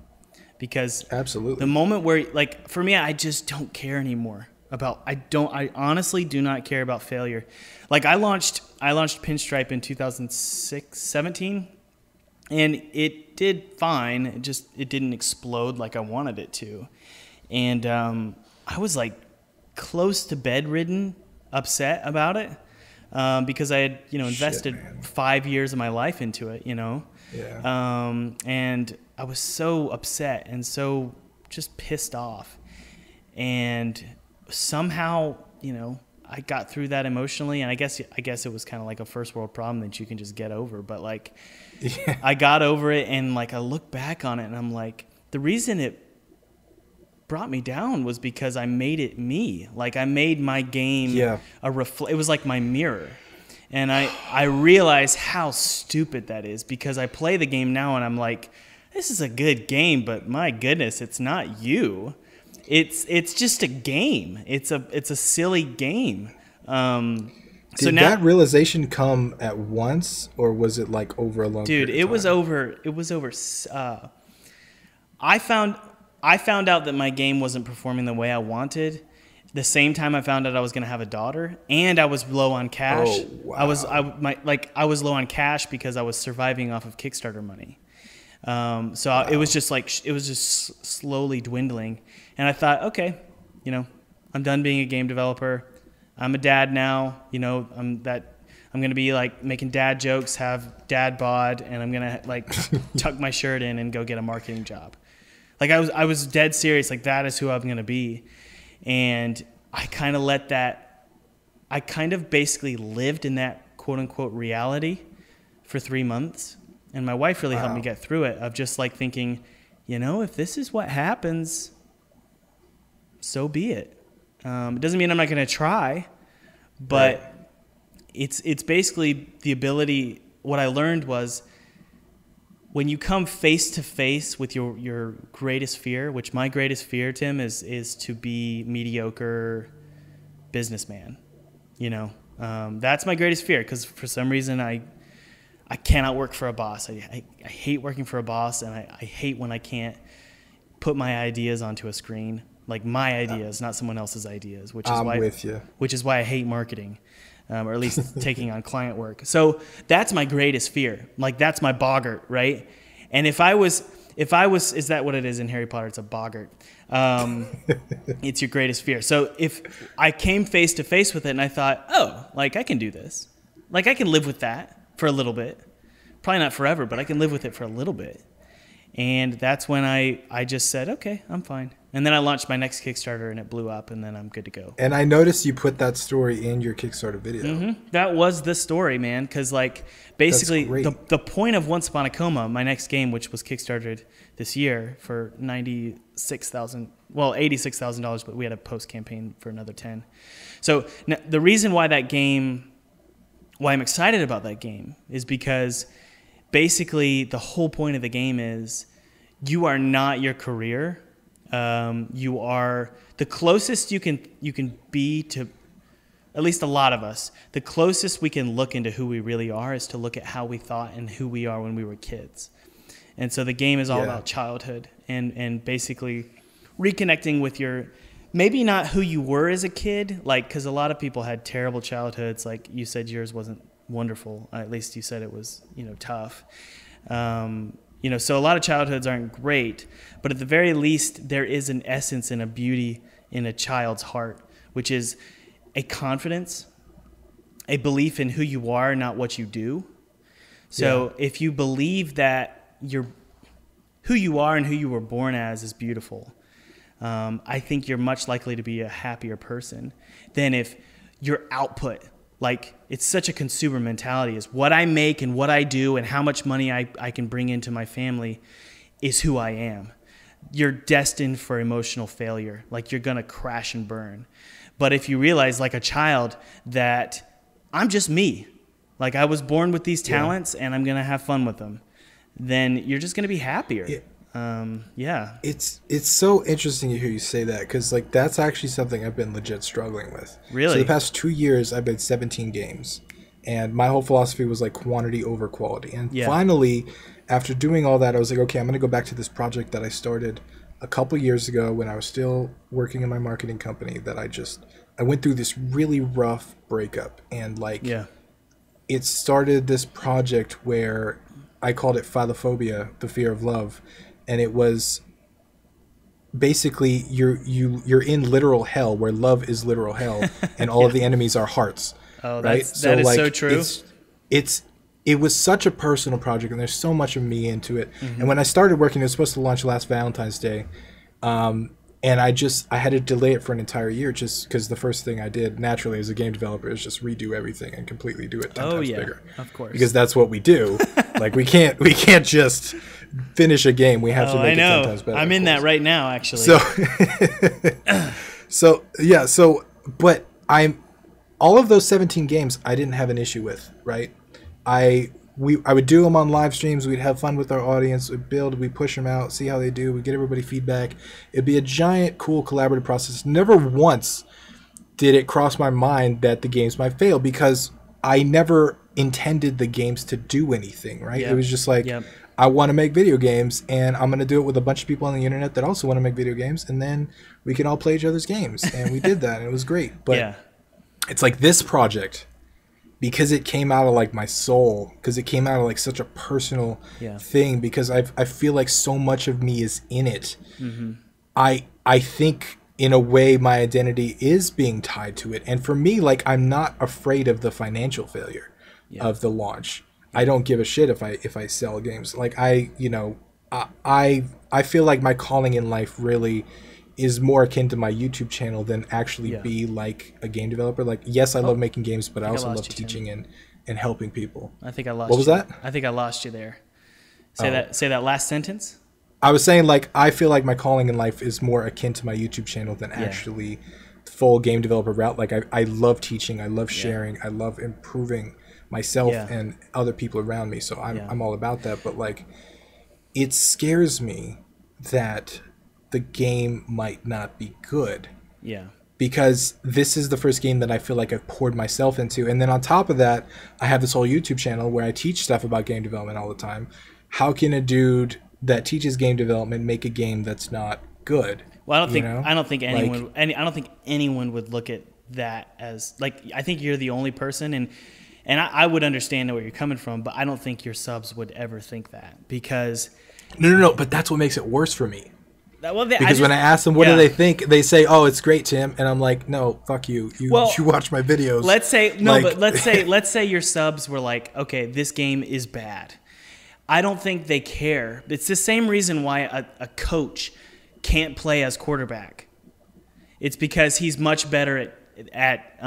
because absolutely the moment where like for me, I just don't care anymore. I honestly do not care about failure. Like I launched Pinstripe in 2017, and it did fine. It didn't explode like I wanted it to. And I was like close to bedridden, upset about it, because I had, invested 5 years of my life into it, Yeah. And I was so upset and so just pissed off. And somehow, I got through that emotionally, and I guess it was kind of like a first world problem that you can just get over. But like, I got over it, and like I look back on it, and I'm like, the reason it brought me down was because I made it me. Like I made my game it was like my mirror, and I realized how stupid that is, because I play the game now, and I'm like, this is a good game, but my goodness, it's not you. It's just a game. It's a silly game. Did that realization come at once, or was it like over a long period of time? Dude, it was over. I found out that my game wasn't performing the way I wanted. The same time I found out I was going to have a daughter, and I was low on cash. Oh, wow. I was low on cash because I was surviving off of Kickstarter money. It was just slowly dwindling. And I thought, okay, I'm done being a game developer. I'm a dad now. You know, I'm going to be like making dad jokes, have dad bod, and I'm going to like tuck my shirt in and go get a marketing job. Like I was dead serious. Like that is who I'm going to be. And I kind of I kind of basically lived in that quote unquote reality for 3 months. And my wife really helped me get through it, of just like thinking, you know, if this is what happens, so be it. It doesn't mean I'm not going to try, but it's basically the ability. What I learned was when you come face to face with your greatest fear, which my greatest fear, Tim, is to be mediocre businessman. You know, that's my greatest fear, because for some reason I cannot work for a boss. I hate working for a boss, and I hate when I can't put my ideas onto a screen. Like my ideas, not someone else's ideas, which is why I hate marketing, or at least taking on client work. So that's my greatest fear. Like that's my boggart, right? And if I was, is that what it is in Harry Potter? It's a boggart. It's your greatest fear. So if I came face to face with it and I thought, oh, like I can do this. Like I can live with that for a little bit. Probably not forever, but I can live with it for a little bit. And that's when I just said, okay, I'm fine. And then I launched my next Kickstarter, and it blew up, and then I'm good to go. And I noticed you put that story in your Kickstarter video. Mm-hmm. That was the story, man, because like basically the point of Once Upon a Coma, my next game, which was Kickstarted this year for $86,000, but we had a post campaign for another 10. So the reason why I'm excited about that game is because basically the whole point of the game is you are not your career. You are the closest you can be to, at least a lot of us, the closest we can look into who we really are is to look at how we thought and who we are when we were kids. And so the game is all about childhood and basically reconnecting with your, maybe not who you were as a kid, like, because a lot of people had terrible childhoods. Like you said, yours wasn't wonderful. At least you said it was, tough. So a lot of childhoods aren't great, but at the very least, there is an essence and a beauty in a child's heart, which is a confidence, a belief in who you are, not what you do. So if you believe that who you are and who you were born as is beautiful, I think you're much likely to be a happier person than if your output, like it's such a consumer mentality, is what I make and what I do and how much money I can bring into my family is who I am. You're destined for emotional failure. Like you're going to crash and burn. But if you realize like a child that I'm just me, like I was born with these talents and I'm going to have fun with them, then you're just going to be happier. It's so interesting to hear you say that, because like that's actually something I've been legit struggling with. Really? So the past 2 years I've made 17 games, and my whole philosophy was like quantity over quality. And finally, after doing all that, I was like, okay, I'm going to go back to this project that I started a couple years ago when I was still working in my marketing company, that I went through this really rough breakup, and like it started this project where I called it philophobia, the fear of love. And it was basically you're in literal hell, where love is literal hell, and all of the enemies are hearts. Oh, right? That is so true. It was such a personal project, and there's so much of me into it. Mm-hmm. And when I started working, it was supposed to launch last Valentine's Day, and I had to delay it for an entire year, just because the first thing I did naturally as a game developer is just redo everything and completely do it 10 times bigger. Of course, because that's what we do. Like we can't just finish a game. We have to make it 10 times better. I'm in that right now, actually. But all of those 17 games I didn't have an issue with, right? I would do them on live streams. We'd have fun with our audience. We'd build, we'd push them out, see how they do. We'd get everybody feedback. It'd be a giant, cool, collaborative process. Never once did it cross my mind that the games might fail, because I never intended the games to do anything, right? It was just like, I want to make video games, and I'm going to do it with a bunch of people on the internet that also want to make video games, and then we can all play each other's games. And we did that, and it was great. But it's like this project, because it came out of like my soul, because it came out of like such a personal thing, because I feel like so much of me is in it. Mm-hmm. I think in a way, my identity is being tied to it. And for me, like, I'm not afraid of the financial failure of the launch. I don't give a shit if I sell games. Like, I feel like my calling in life really is more akin to my YouTube channel than actually be like a game developer. Like, yes, I love making games, but I also love teaching and helping people. I think I lost you. What was that? I think I lost you there. Say that last sentence. I was saying, like, I feel like my calling in life is more akin to my YouTube channel than actually full game developer route. Like, I love teaching, I love sharing, I love improving myself and other people around me. So I'm all about that. But, like, it scares me that the game might not be good. Yeah. Because this is the first game that I feel like I've poured myself into. And then on top of that, I have this whole YouTube channel where I teach stuff about game development all the time. How can a dude that teaches game development make a game that's not good? Well, I don't think anyone would look at that as, like, I think you're the only person, and I would understand where you're coming from, but I don't think your subs would ever think that, because no, but that's what makes it worse for me. Because when I ask them what do they think, they say, "Oh, it's great, Tim," and I'm like, "No, fuck you. You watch my videos." Let's say your subs were like, "Okay, this game is bad." I don't think they care. It's the same reason why a coach can't play as quarterback. It's because he's much better at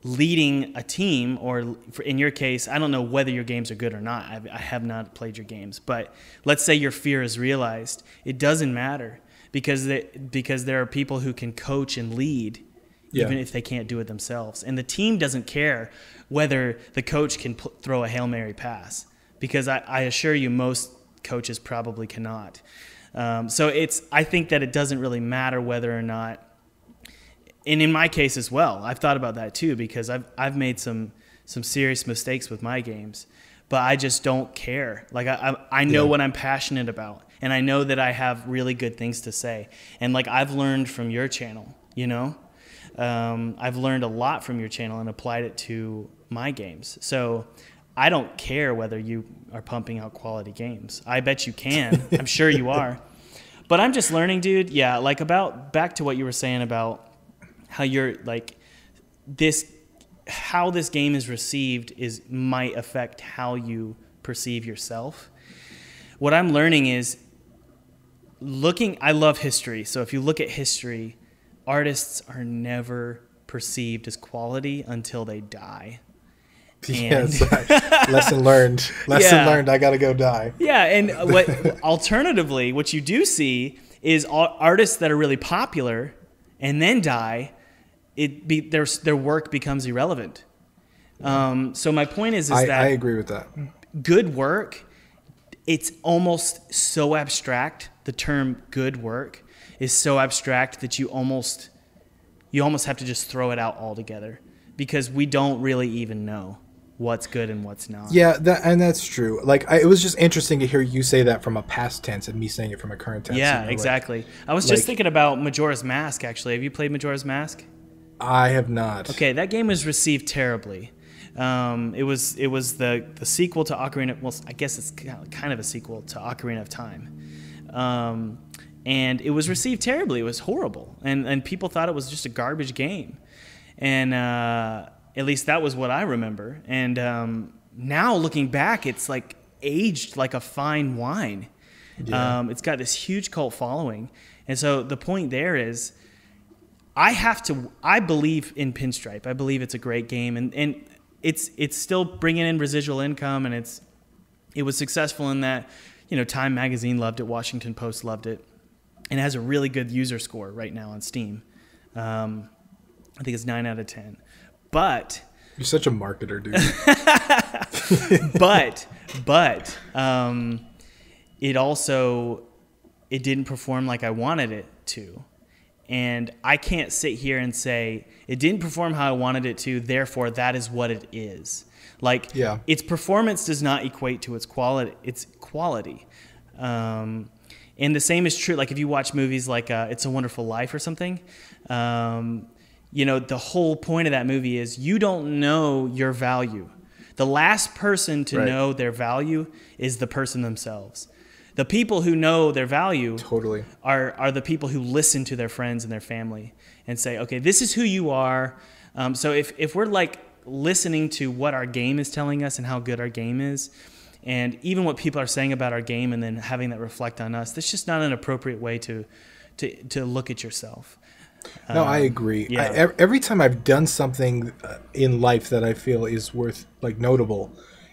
leading a team, or in your case, I don't know whether your games are good or not. I have not played your games, but let's say your fear is realized. It doesn't matter because there are people who can coach and lead even if they can't do it themselves. And the team doesn't care whether the coach can throw a Hail Mary pass, because I assure you most coaches probably cannot. So I think that it doesn't really matter whether or not. And in my case as well, I've thought about that too, because I've made some serious mistakes with my games, but I just don't care. Like I know what I'm passionate about, and I know that I have really good things to say. And like I've learned from your channel, I've learned a lot from your channel and applied it to my games. So I don't care whether you are pumping out quality games. I bet you can. I'm sure you are. But I'm just learning, dude. Yeah, like back to what you were saying about how you're like how this game is received might affect how you perceive yourself. What I'm learning is I love history. So if you look at history, artists are never perceived as quality until they die. Yes, lesson learned. Learned. I gotta go die. Yeah, and alternatively, what you do see is artists that are really popular and then die. Their work becomes irrelevant. So my point is that I agree with that. Good work, it's almost so abstract. The term "good work" is so abstract that you almost have to just throw it out altogether, because we don't really even know what's good and what's not. Yeah, that's true. Like, it was just interesting to hear you say that from a past tense and me saying it from a current tense. Yeah, exactly. I was just thinking about Majora's Mask, actually. Have you played Majora's Mask? I have not. Okay, that game was received terribly. It was the sequel to Ocarina. Well, I guess it's kind of a sequel to Ocarina of Time, and it was received terribly. It was horrible, and people thought it was just a garbage game, and at least that was what I remember. And now looking back, it's like aged like a fine wine. Yeah. It's got this huge cult following, and so the point there is, I believe in Pinstripe. I believe it's a great game, and it's still bringing in residual income, and it was successful in that, Time Magazine loved it, Washington Post loved it, and it has a really good user score right now on Steam. I think it's 9 out of 10. But you're such a marketer, dude. but it didn't perform like I wanted it to. And I can't sit here and say it didn't perform how I wanted it to, therefore that is what it is. Like, its performance does not equate to its quality. And the same is true, like if you watch movies like It's a Wonderful Life or something, the whole point of that movie is you don't know your value. The last person to know their value is the person themselves. The people who know their value Totally. are the people who listen to their friends and their family and say, okay, this is who you are. So if we're like listening to what our game is telling us and how good our game is, and even what people are saying about our game, and then having that reflect on us, that's just not an appropriate way to look at yourself. No, I agree. Yeah. Every time I've done something in life that I feel is worth, like, notable,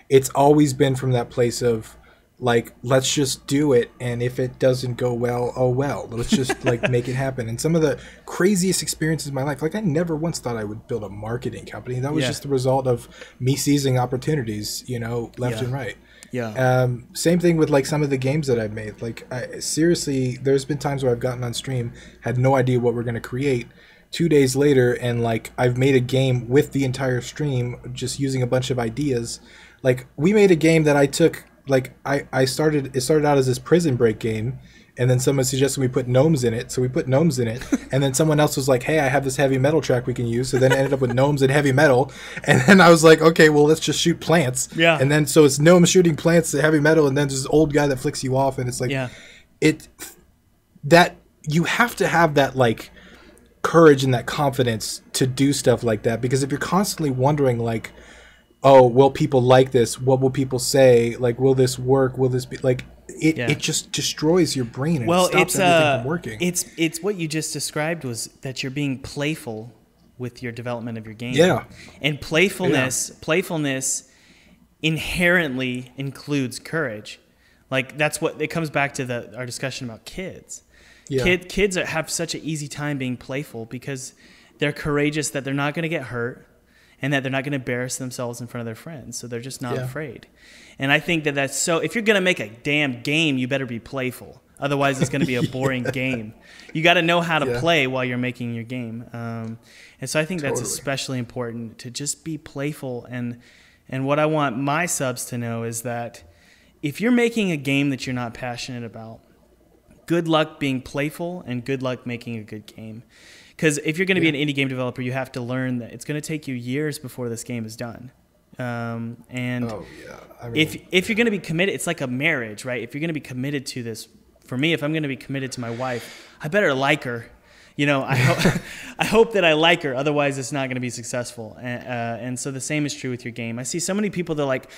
it's always been from that place of, like, let's just do it, and if it doesn't go well, oh well. Let's just, like, make it happen. And some of the craziest experiences in my life, like, I never once thought I would build a marketing company. That was just the result of me seizing opportunities, you know, left and right. Yeah. Same thing with, like, some of the games that I've made. Like, seriously, there's been times where I've gotten on stream, had no idea what we're going to create. 2 days later, and, like, I've made a game with the entire stream, just using a bunch of ideas. Like, we made a game that I took, like, it started out as this prison break game, and then someone suggested we put gnomes in it, so we put gnomes in it, and then someone else was like, hey, I have this heavy metal track we can use, so then it ended up with gnomes and heavy metal, and then I was like, okay, well, let's just shoot plants. Yeah. And then, so it's gnomes shooting plants to heavy metal, and then there's this old guy that flicks you off, and it's like, that you have to have that, like, courage and that confidence to do stuff like that, because if you're constantly wondering, like, oh, will people like this? What will people say? Like, will this work? Will this be, like, it just destroys your brain and stops everything from working. It's what you just described, was that you're being playful with your development of your game. Yeah. And playfulness inherently includes courage. Like, that's what it comes back to our discussion about kids. Yeah. Kids have such an easy time being playful because they're courageous that they're not going to get hurt, and that they're not going to embarrass themselves in front of their friends. So they're just not afraid. And I think that's so, if you're going to make a damn game, you better be playful. Otherwise, it's going to be a boring game. You got to know how to play while you're making your game. And so I think that's especially important, to just be playful. And what I want my subs to know is that if you're making a game that you're not passionate about, good luck being playful, and good luck making a good game. Because if you're going to be an indie game developer, you have to learn that it's going to take you years before this game is done. If you're going to be committed, it's like a marriage, right? If you're going to be committed to this, for me, if I'm going to be committed to my wife, I better like her. You know, I hope that I like her. Otherwise, it's not going to be successful. And so the same is true with your game. I see so many people that are like,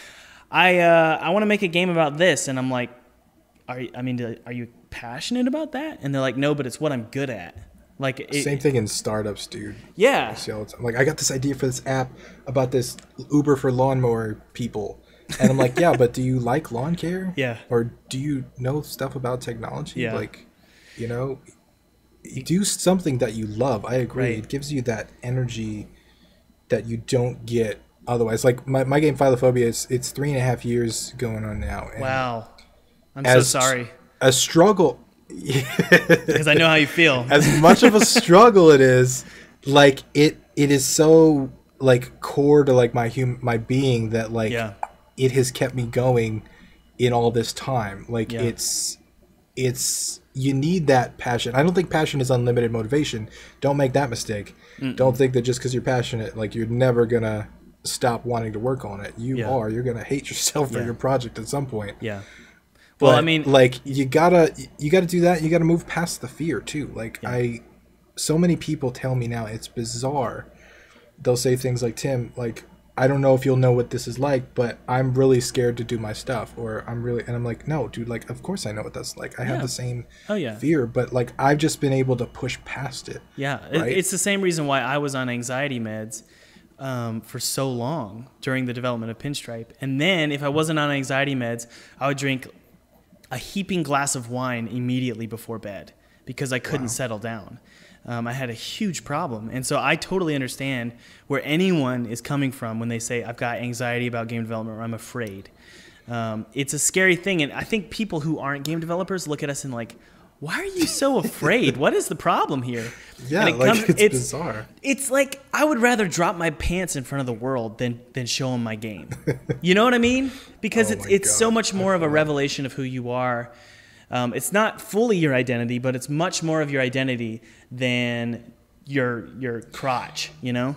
I want to make a game about this, and I'm like, are you passionate about that? And they're like, no, but it's what I'm good at. Like, same thing in startups, dude. Yeah. I see all the time. Like, I got this idea for this app about this Uber for lawnmower people, and I'm like, yeah, but do you like lawn care? Yeah. Or do you know stuff about technology? Yeah. Like, you know, do something that you love. I agree. Right. It gives you that energy that you don't get otherwise. Like, my game Philophobia, it's 3.5 years going on now. And wow. I'm so sorry. A struggle. Because I know how you feel. As much of a struggle it is, like, it is so, like, core to, like, my being that, like, it has kept me going in all this time. Like, it's you need that passion. I don't think passion is unlimited motivation. Don't make that mistake. Don't think that just because you're passionate, like, you're never gonna stop wanting to work on it. You're gonna hate yourself for your project at some point. Yeah. But, well, I mean, like, you gotta do that. You gotta move past the fear too. Like, so many people tell me now, it's bizarre. They'll say things like, Tim, like, I don't know if you'll know what this is like, but I'm really scared to do my stuff, or and I'm like, no, dude, like, of course I know what that's like. I have the same fear, but, like, I've just been able to push past it. Yeah, right? It's the same reason why I was on anxiety meds for so long during the development of Pinstripe. And then if I wasn't on anxiety meds, I would drink a heaping glass of wine immediately before bed because I couldn't settle down. I had a huge problem. And so I totally understand where anyone is coming from when they say, I've got anxiety about game development, or I'm afraid. It's a scary thing. And I think people who aren't game developers look at us and like, why are you so afraid? What is the problem here? Yeah, it's bizarre. It's like, I would rather drop my pants in front of the world than show them my game. You know what I mean? Because it's so much more of a revelation of who you are. It's not fully your identity, but it's much more of your identity than your crotch, you know?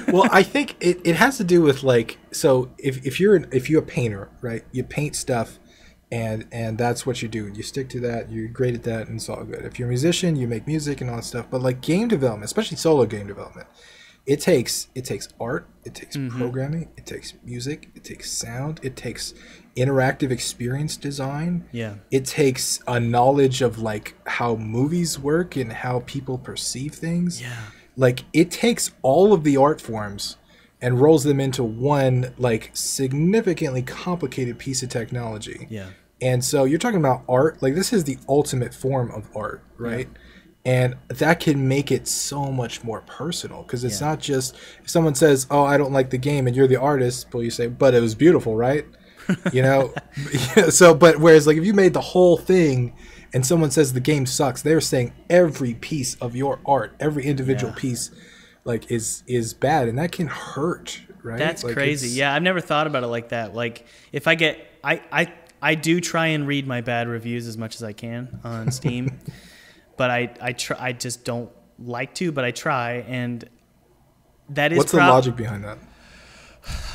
Well, I think it has to do with, like, so if you're a painter, right? You paint stuff and that's what you do. You stick to that, you're great at that, and it's all good. If you're a musician, you make music and all that stuff. But like game development, especially solo game development, it takes art, it takes programming, it takes music, it takes sound, it takes interactive experience design. Yeah. It takes a knowledge of like how movies work and how people perceive things. Yeah. Like it takes all of the art forms and rolls them into one like significantly complicated piece of technology. Yeah. And so you're talking about art, like this is the ultimate form of art, right? Yeah. And that can make it so much more personal because it's not just if someone says, "Oh, I don't like the game," and you're the artist, but you say, "But it was beautiful, right?" You know. So, but whereas like if you made the whole thing, and someone says the game sucks, they're saying every piece of your art, every individual piece, like is bad, and that can hurt, right? That's like crazy. Yeah, I've never thought about it like that. Like if I get, I do try and read my bad reviews as much as I can on Steam. But I just don't like to, but I try, and that is. What's the logic behind that?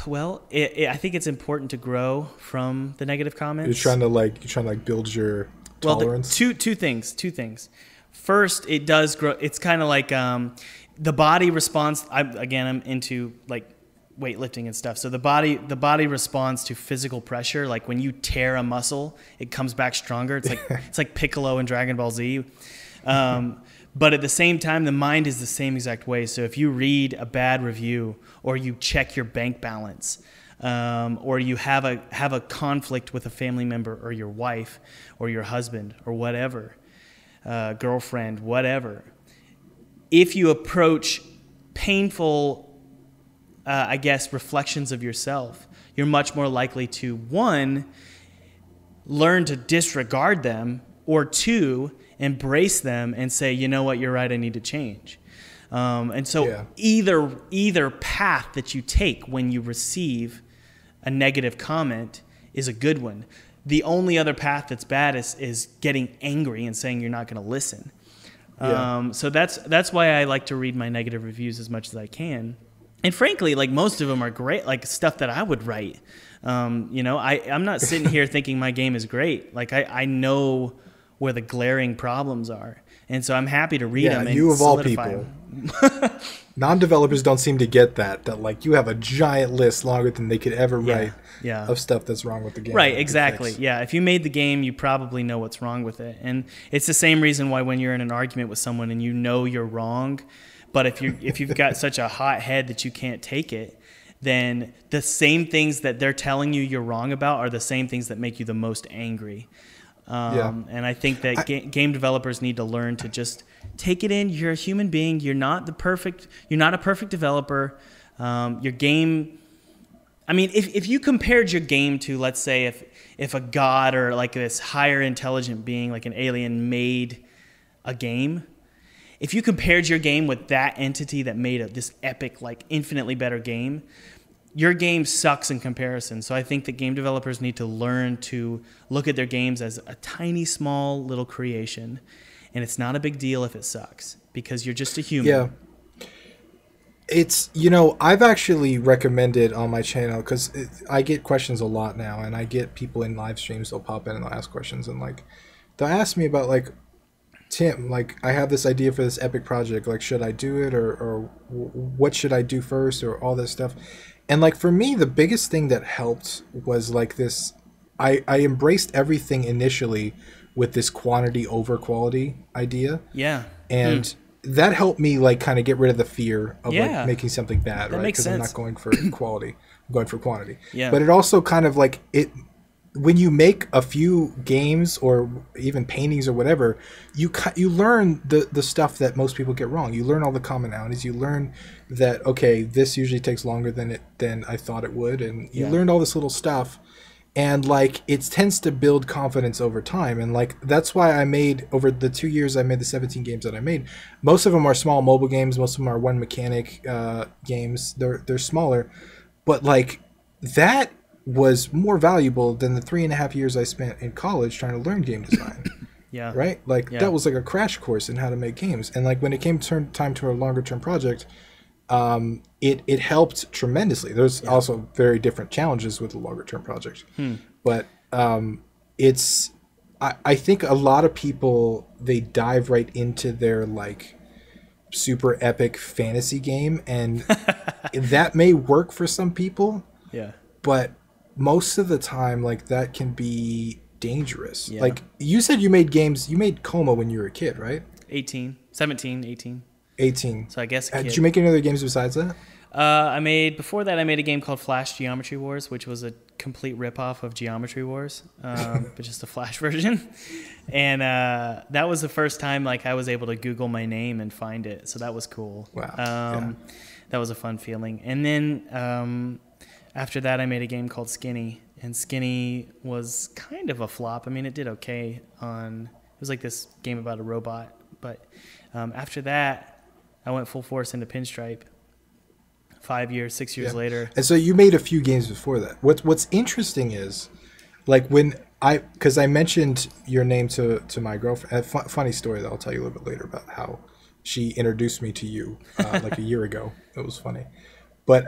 Well, I think it's important to grow from the negative comments. You're trying to build your tolerance. Well, two things. First, it does grow. It's kind of like the body responds. I'm into like weightlifting and stuff. So the body responds to physical pressure. Like when you tear a muscle, it comes back stronger. It's like Piccolo in Dragon Ball Z. But at the same time, the mind is the same exact way. So if you read a bad review, or you check your bank balance, or you have a conflict with a family member, or your wife, or your husband, or whatever, girlfriend, whatever, if you approach painful, I guess, reflections of yourself, you're much more likely to, one, learn to disregard them, or two, embrace them and say, you know what, you're right, I need to change. And so either path that you take when you receive a negative comment is a good one. The only other path that's bad is getting angry and saying you're not going to listen. So that's why I like to read my negative reviews as much as I can. And frankly, like most of them are great, like stuff that I would write. I'm not sitting here thinking my game is great. Like I know where the glaring problems are. And so I'm happy to read them and you of all solidify people. them. Non-developers don't seem to get that like you have a giant list longer than they could ever write of stuff that's wrong with the game. Right, exactly. Yeah, if you made the game, you probably know what's wrong with it. And it's the same reason why when you're in an argument with someone and you know you're wrong, but if you've got such a hot head that you can't take it, then the same things that they're telling you you're wrong about are the same things that make you the most angry. And I think that game developers need to learn to just take it in. You're a human being. You're not a perfect developer. Your game, I mean, if you compared your game to, let's say, if a god or like this higher intelligent being, like an alien, made a game, if you compared your game with that entity that made this epic, like infinitely better game, your game sucks in comparison. So I think that game developers need to learn to look at their games as a tiny, small little creation. And it's not a big deal if it sucks because you're just a human. Yeah. It's, I've actually recommended on my channel because I get questions a lot now, and I get people in live streams, they'll pop in and they'll ask questions, and like they'll ask me about like, Tim, like I have this idea for this epic project, like should I do it or what should I do first or all this stuff. And like for me, the biggest thing that helped was like this, I embraced everything initially with this quantity over quality idea. Yeah. And that helped me like kind of get rid of the fear of like making something bad, right? Because I'm not going for quality, I'm going for quantity. Yeah. But it also kind of like when you make a few games or even paintings or whatever, you learn the stuff that most people get wrong. You learn all the commonalities. You learn that, okay, this usually takes longer than I thought it would, and you learned all this little stuff, and like it tends to build confidence over time. And like that's why I made, over the 2 years I made the 17 games that I made, most of them are small mobile games. Most of them are one mechanic games. They're smaller, but like that was more valuable than the 3.5 years I spent in college trying to learn game design. Yeah. Right? Like that was like a crash course in how to make games. And like when it came time to a longer term project, it helped tremendously. There's also very different challenges with a longer term project. But it's I think a lot of people, they dive right into their like super epic fantasy game, and that may work for some people. Yeah. But most of the time, like, that can be dangerous. Yeah. Like, you said you made Coma when you were a kid, right? 18, 17, 18. 18. So I guess a kid. Did you make any other games besides that? Before that, I made a game called Flash Geometry Wars, which was a complete ripoff of Geometry Wars, but just a Flash version. And that was the first time like I was able to Google my name and find it. So that was cool. Wow. That was a fun feeling. And then after that, I made a game called Skinny. And Skinny was kind of a flop. I mean, it did okay it was like this game about a robot. But after that, I went full force into Pinstripe. 6 years later. And so you made a few games before that. What's interesting is, like, because I mentioned your name to my girlfriend. Funny story that I'll tell you a little bit later about how she introduced me to you like a year ago. It was funny. But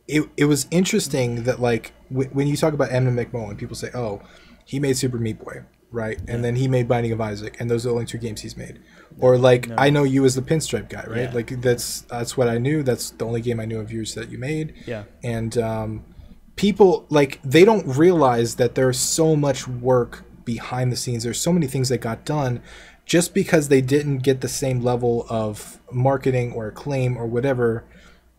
it was interesting that, like, when you talk about Edmund McMullen, people say, oh, he made Super Meat Boy, right? Yeah. And then he made Binding of Isaac, and those are the only 2 games he's made. Or like, I know you as the Pinstripe guy, right? Yeah. Like that's what I knew. That's the only game I knew of yours that you made. Yeah. And people, like, they don't realize that there's so much work behind the scenes. There's so many things that got done just because they didn't get the same level of marketing or acclaim or whatever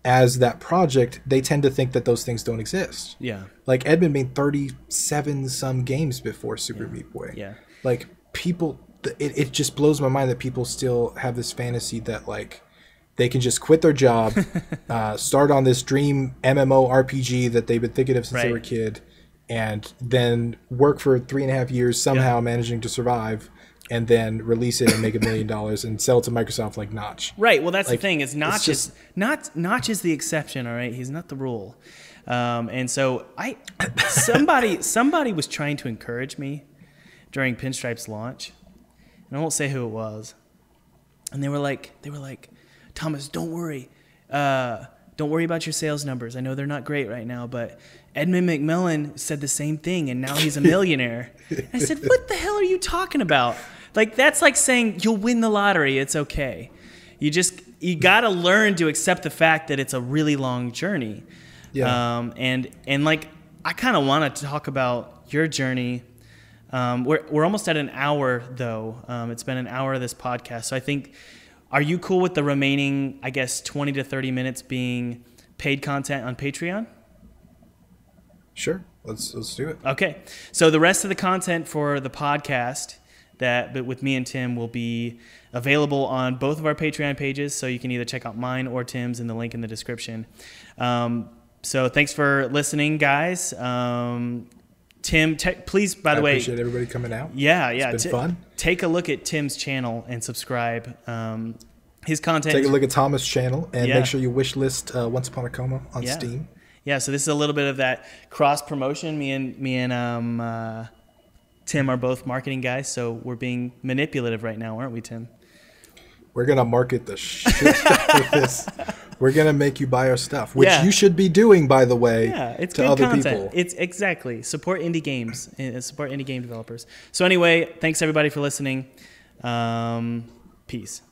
as that project. They tend to think that those things don't exist. Yeah. Like, Edmund made 37 some games before Super Meat Boy. Yeah. Like, people, it just blows my mind that people still have this fantasy that, like, they can just quit their job, start on this dream MMO RPG that they've been thinking of since they were a kid, and then work for 3.5 years somehow managing to survive, and then release it and make $1 million and sell it to Microsoft like Notch. Right. Well, that's like, the thing. Is Notch is the exception. All right, he's not the rule. And so somebody was trying to encourage me during Pinstripe's launch, and I won't say who it was. And they were like, Thomas, don't worry about your sales numbers. I know they're not great right now, but Edmund McMillan said the same thing, and now he's a millionaire. I said, what the hell are you talking about? Like, that's like saying you'll win the lottery. It's okay. You got to learn to accept the fact that it's a really long journey. Yeah. And like, I kind of want to talk about your journey. We're almost at an hour though. It's been an hour of this podcast. So I think, are you cool with the remaining, I guess, 20 to 30 minutes being paid content on Patreon? Sure. Let's do it. Okay. So the rest of the content for the podcast but with me and Tim will be available on both of our Patreon pages. So you can either check out mine or Tim's in the link in the description. So thanks for listening, guys. Tim, please, by the way. I appreciate everybody coming out. Yeah. It's been fun. Take a look at Tim's channel and subscribe. His content. Take a look at Thomas' channel and make sure you wish list Once Upon a Coma on Steam. Yeah, so this is a little bit of that cross promotion. Me and Tim are both marketing guys, so we're being manipulative right now, aren't we, Tim? We're gonna market the shit out of this. We're gonna make you buy our stuff, which you should be doing, by the way. Yeah, it's to good other content. people. It's exactly support indie games, support indie game developers. So anyway, thanks everybody for listening. Peace.